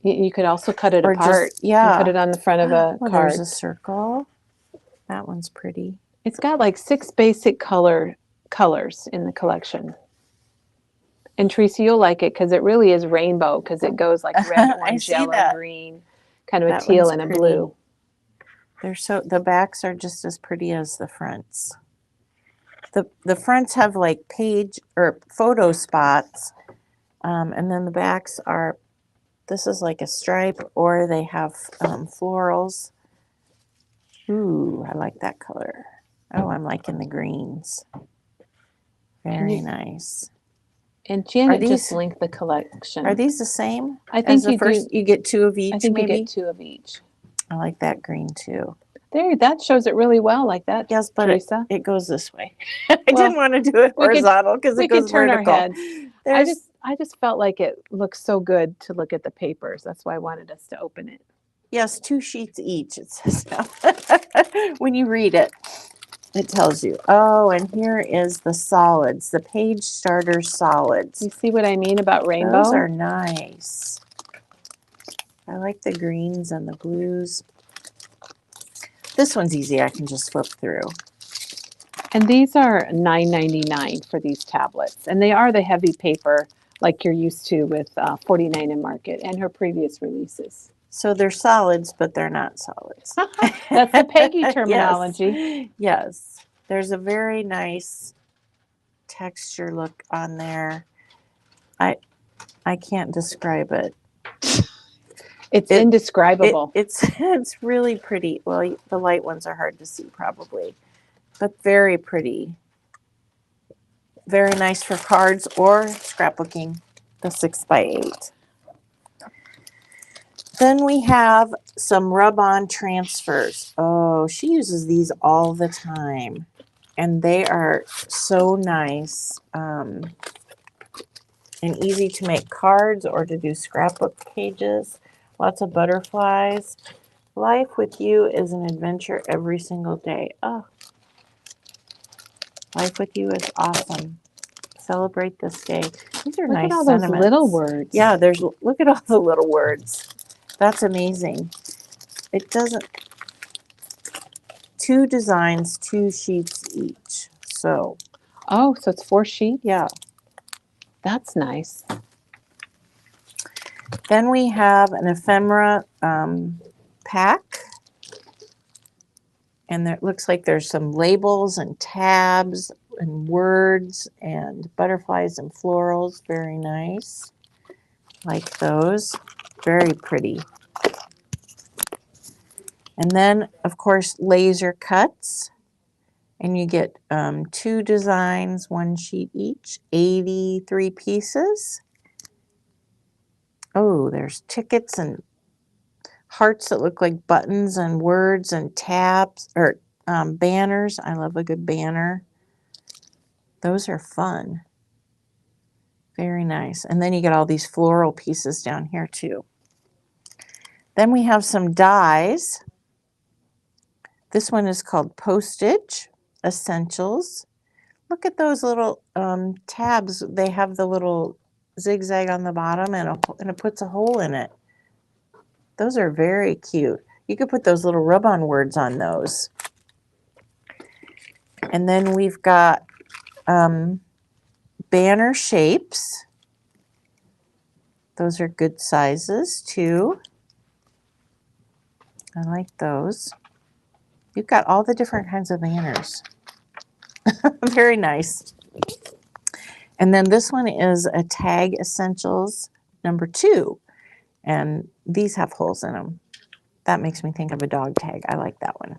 You could also cut it apart. And put it on the front of a card. There's a circle. That one's pretty. It's got like 6 basic colors in the collection. And Teresa, you'll like it because it really is rainbow because it goes like red, orange, yellow, green, kind of a teal and a blue. The backs are just as pretty as the fronts. The fronts have like page or photo spots, and then the backs are, this is like a stripe, or they have florals. Ooh, I like that color. Oh, I'm liking the greens. Very nice. And Janet just linked the collection. Are these the same? I think you do. You get 2 of each, I think maybe? you get 2 of each. I like that green too. There, that shows it really well like that, yes, but Teresa. It goes this way. I didn't want to do it horizontal because it goes turn vertical. Our heads. I just felt like it looks so good to look at the papers. That's why I wanted us to open it. Yes, 2 sheets each, it says now. When you read it, it tells you. Oh, and here is the solids, the page starter solids. You see what I mean about rainbow? Those are nice. I like the greens and the blues. This one's easy. I can just flip through. And these are $9.99 for these tablets. And they are the heavy paper like you're used to with 49 and Market and her previous releases. So they're solids, but they're not solids. That's the Peggy terminology. Yes. There's a very nice texture look on there. I can't describe it. It's indescribable. It's really pretty. Well, the light ones are hard to see probably, but very pretty. Very nice for cards or scrapbooking, the 6x8. Then we have some rub-on transfers. Oh, she uses these all the time, and they are so nice and easy to make cards or to do scrapbook pages. Lots of butterflies. Life with you is an adventure every single day. Oh, life with you is awesome. Celebrate this day. These are nice sentiments. Look at all those little words. Yeah, look at all the little words. That's amazing. It doesn't, 2 designs, 2 sheets each. So. Oh, so it's 4 sheets? Yeah. That's nice. Then we have an ephemera pack. And it looks like there's some labels and tabs and words and butterflies and florals. Very nice. Like those. Very pretty. And then, of course, laser cuts. And you get 2 designs, 1 sheet each, 83 pieces. Oh, there's tickets and hearts that look like buttons and words and tabs or banners. I love a good banner. Those are fun. Very nice. And then you get all these floral pieces down here too. Then we have some dies. This one is called Postage Essentials. Look at those little tabs. They have the little zigzag on the bottom and it puts a hole in it. Those are very cute. You could put those little rub-on words on those. And then we've got banner shapes. Those are good sizes too. I like those. You've got all the different kinds of banners. Very nice. And then this one is a Tag Essentials number 2. And these have holes in them. That makes me think of a dog tag. I like that one.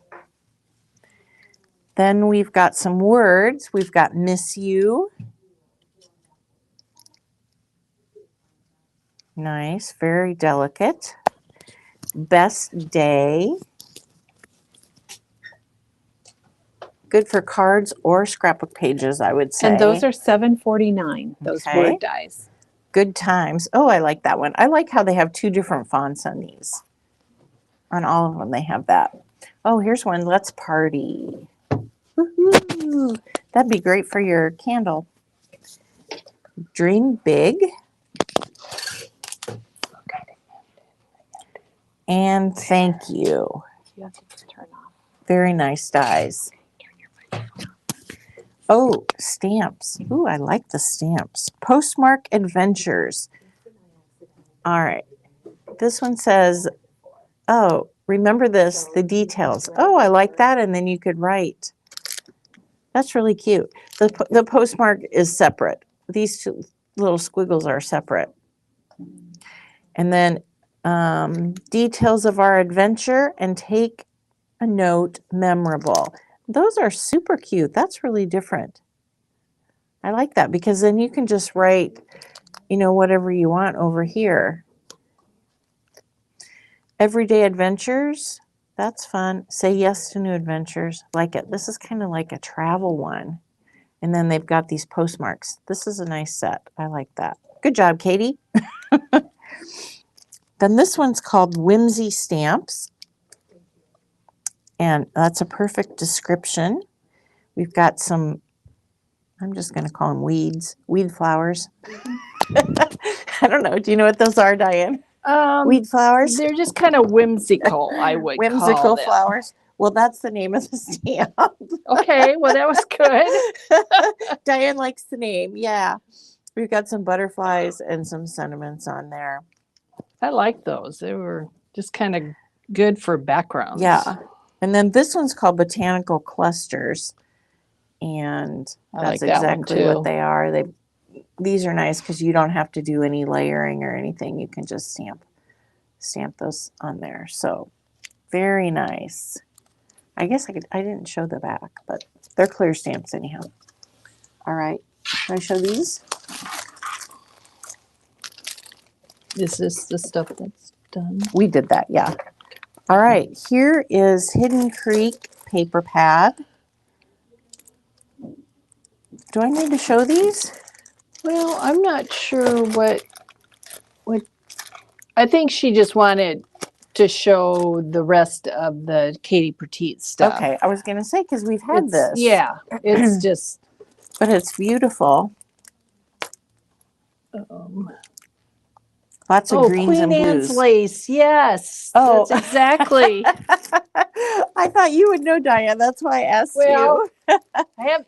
Then we've got some words. We've got miss you. Nice, very delicate. Best day. Good for cards or scrapbook pages, I would say. And those are $7.49, those word dies. Good times. Oh, I like that one. I like how they have 2 different fonts on these. On all of them, they have that. Oh, here's one. Let's party. Woohoo! That'd be great for your candle. Dream big. And thank you. You have to just turn off. Very nice dies. Oh, stamps. Ooh, I like the stamps. Postmark Adventures. All right. This one says, oh, remember this, the details. Oh, I like that. And then you could write. That's really cute. The postmark is separate. These two little squiggles are separate. And then details of our adventure and take a note, memorable. Those are super cute. That's really different. I like that because then you can just write, you know, whatever you want over here. Everyday adventures. That's fun. Say yes to new adventures. Like it. This is kind of like a travel one. And then they've got these postmarks. This is a nice set. I like that. Good job, Katie. Then this one's called Whimsy Stamps. And that's a perfect description. We've got some, I'm just going to call them weed flowers. I don't know. Do you know what those are, Diane? Weed flowers? They're just kind of whimsical, I would call Whimsical them. flowers. Well, that's the name of the stamp. Okay, well, that was good. Diane likes the name. Yeah. We've got some butterflies and some sentiments on there. I like those. They were just kind of good for backgrounds. Yeah. And then this one's called Botanical Clusters. And that's exactly what they are. These are nice because you don't have to do any layering or anything. You can just stamp those on there. So very nice. I guess I didn't show the back, but they're clear stamps anyhow. All right. Can I show these? Is this the stuff that's done? We did that, yeah. All right. Here is Hidden Creek paper pad. Do I need to show these? Well, I'm not sure what I think she just wanted to show the rest of the Katie Petite stuff. Okay, I was going to say because we've had this. Yeah, it's just. But it's beautiful. Lots of greens Queen and blues. Anne's lace. Yes. Oh, that's exactly. I thought you would know, Diane. That's why I asked you.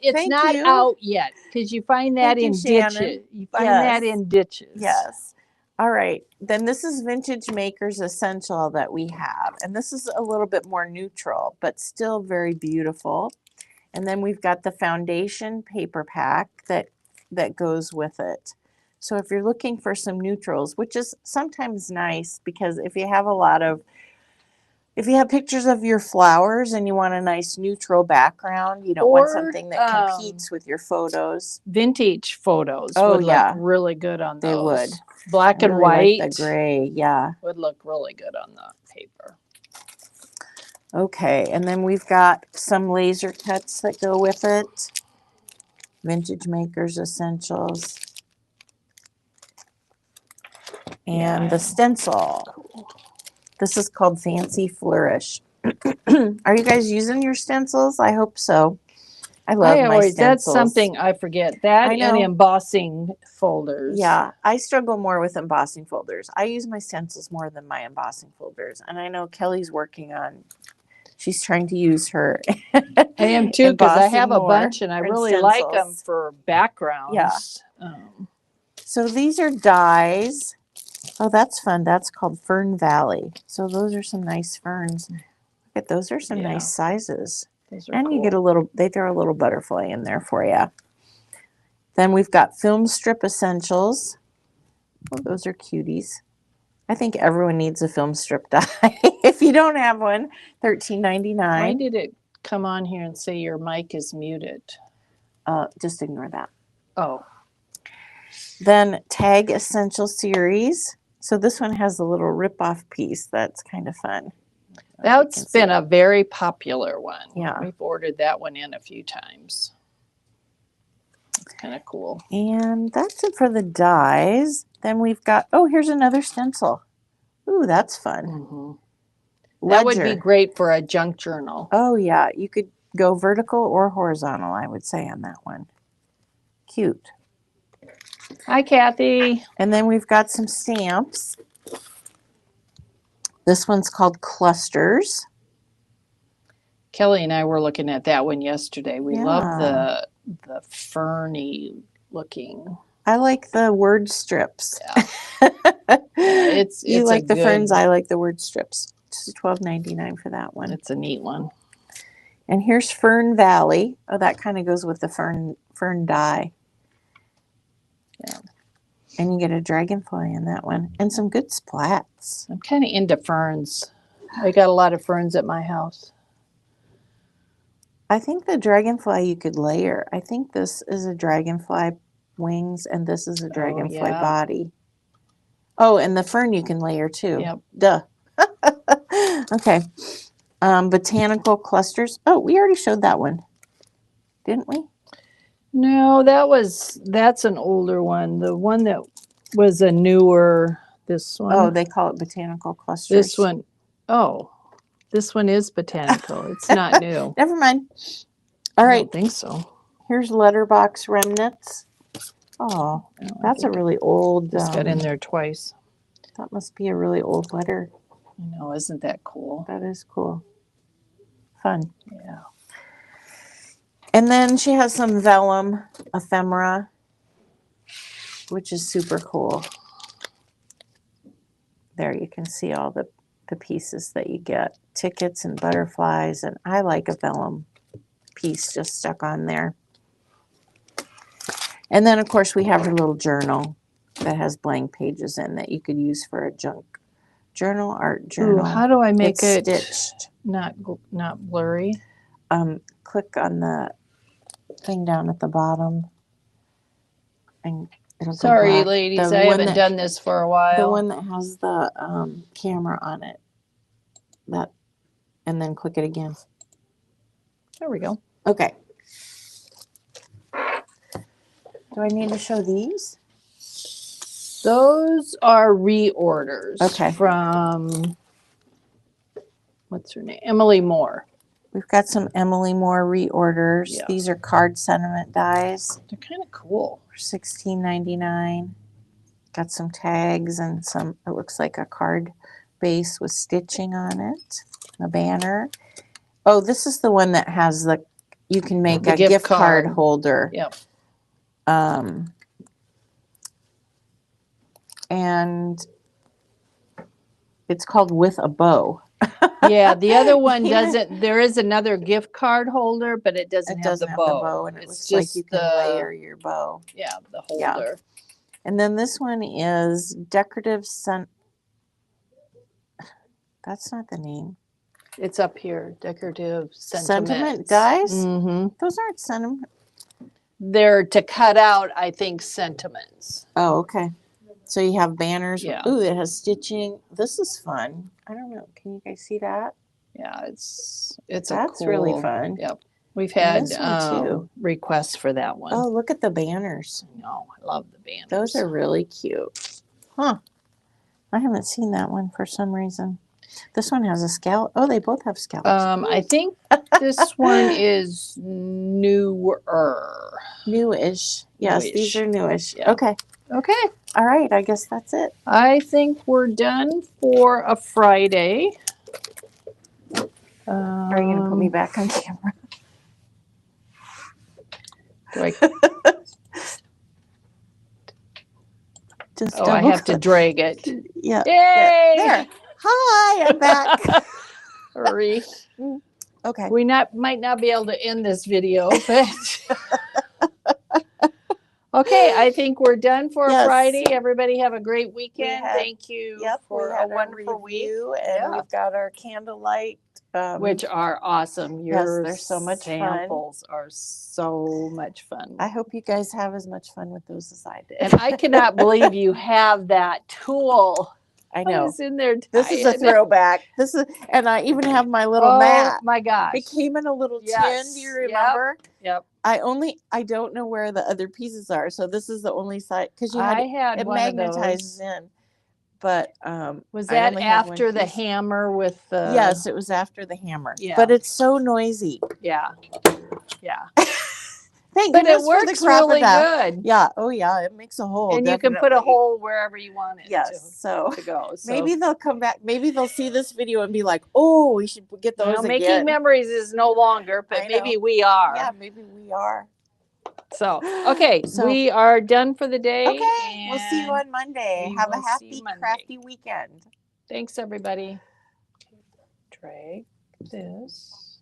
It's not out yet because you find that in ditches. You find that in ditches. Yes. All right. Then this is Vintage Makers Essential that we have. And this is a little bit more neutral, but still very beautiful. And then we've got the foundation paper pack that goes with it. So if you're looking for some neutrals, which is sometimes nice because if you have pictures of your flowers and you want a nice neutral background, you don't want something that competes with your photos. Vintage photos would look really good on those. They would. Black and white. Like the gray, yeah. Would look really good on the paper. Okay, and then we've got some laser cuts that go with it. Vintage Makers Essentials. And the stencil. Cool. This is called Fancy Flourish. Are you guys using your stencils? I hope so. I love my stencils. That's something I forget. That and embossing folders. Yeah, I struggle more with embossing folders. I use my stencils more than my embossing folders. And I know Kelly's working on, she's trying to use her. I am too, because I have a bunch and I really like them for backgrounds. Yeah. So these are dies. Oh, that's fun. That's called Fern Valley. So those are some nice ferns. Look at those are some nice sizes. And cool. You get a little, they throw a little butterfly in there for you. Then we've got film strip essentials. Oh, those are cuties. I think everyone needs a film strip die. If you don't have one, $13.99. Why did it come on here and say your mic is muted? Just ignore that. Oh. Then Tag Essential Series. So this one has a little rip-off piece. That's kind of fun. That's been a very popular one. Yeah. We've ordered that one in a few times. It's kind of cool. And that's it for the dies. Then we've got, oh, here's another stencil. Ooh, that's fun. Mm-hmm. That would be great for a junk journal. Oh, yeah. You could go vertical or horizontal, I would say, on that one. Cute. Hi, Kathy. And then we've got some stamps. This one's called Clusters. Kelly and I were looking at that one yesterday. We love the ferny looking. I like the word strips. Yeah. It's you like the ferns. I like the word strips. It's $12.99 for that one. It's a neat one. And here's Fern Valley. Oh, that kind of goes with the fern dye. Yeah. And you get a dragonfly in that one. And some good splats. I'm kind of into ferns. I got a lot of ferns at my house. I think the dragonfly you could layer. I think this is a dragonfly wings and this is a dragonfly body. Oh, and the fern you can layer too. Yep. Duh. Okay. Botanical clusters. Oh, we already showed that one. Didn't we? No, that's an older one. The one that was a newer, this one. Oh, they call it botanical clusters. This one. Oh, this one is botanical. It's not new. Never mind. All right. I don't think so. Here's letterbox remnants. Oh, that's a really old. This got in there twice. That must be a really old letter. I know, isn't that cool? That is cool. Fun. Yeah. And then she has some vellum ephemera, which is super cool. There you can see all the pieces that you get. Tickets and butterflies, and I like a vellum piece just stuck on there. And then, of course, we have her little journal that has blank pages in that you could use for a junk journal, art journal. Ooh, how do I make it it stitched? Not blurry? Click on the thing down at the bottom, and it'll go Sorry, black. ladies, The I one haven't done this for a while. The one that has the camera on it. That, and then click it again. There we go. Okay. Do I need to show these? Those are reorders. Okay. From, what's her name? Emily Moore. We've got some Emily Moore reorders. Yeah. These are card sentiment dies. They're kind of cool. $16.99. Got some tags and some, it looks like a card base with stitching on it. A banner. Oh, this is the one that has the, you can make a gift card holder. Yep. And it's called With a Bow. Yeah, the other one doesn't. There is another gift card holder, but it doesn't have the bow. And it It's looks like just you can layer your bow. Yeah, the holder. And then this one is decorative that's not the name. It's up here. Decorative Sentiment dies? Mm-hmm. Those aren't sentiment. They're to cut out, I think, sentiments. Oh, okay. So you have banners. Yeah. Ooh, it has stitching. This is fun. I don't know. Can you guys see that? Yeah, it's That's cool, really fun. Yep. We've had this one too. Requests for that one. Oh, look at the banners. No, I love the banners. Those are really cute. Huh. I haven't seen that one for some reason. This one has a scallop. Oh, they both have scallops. I think this one is newer. Newish. Yes, Newish. these are newish. Yeah. Okay. Okay. All right. I guess that's it. I think we're done for a Friday. Are you going to put me back on camera? Do I, Just I have to drag it. Yeah. Yay! There. Hi, I'm back. Hurry. Okay. We might not be able to end this video, but okay, I think we're done for Yes. Friday. Everybody have a great weekend. Thank you for we a had our wonderful week. review, and we've got our candlelight, Which are awesome. yes, Your they're so much fun. samples are so much fun. I hope you guys have as much fun with those as I did. And I cannot believe you have that tool. I I know. was in there. This is a tired. throwback. This is, and I even have my little Oh mat. my gosh. It came in a little tin. Yes. Do you Yep. remember? Yep. I don't know where the other pieces are. So this is the only side because I had it one magnetizes of those. in. But Was I that only have one after the piece. hammer with the? Yes, it was after the hammer. Yeah. But it's so noisy. Yeah. Yeah. Thank But it goodness for the works really crocodile. good. Yeah. Oh yeah. It makes a hole. And you can put a definitely. hole wherever you want it Yes. So to go. So, maybe they'll come back. Maybe they'll see this video and be like, "Oh, we should get those again." Making memories is no longer, but I maybe know. we are. Yeah, maybe we are. So, okay, So- we are done for the day. Okay, we'll see you and on Monday. we Have a will see happy, you Monday. crafty weekend. Thanks, everybody. Drag this.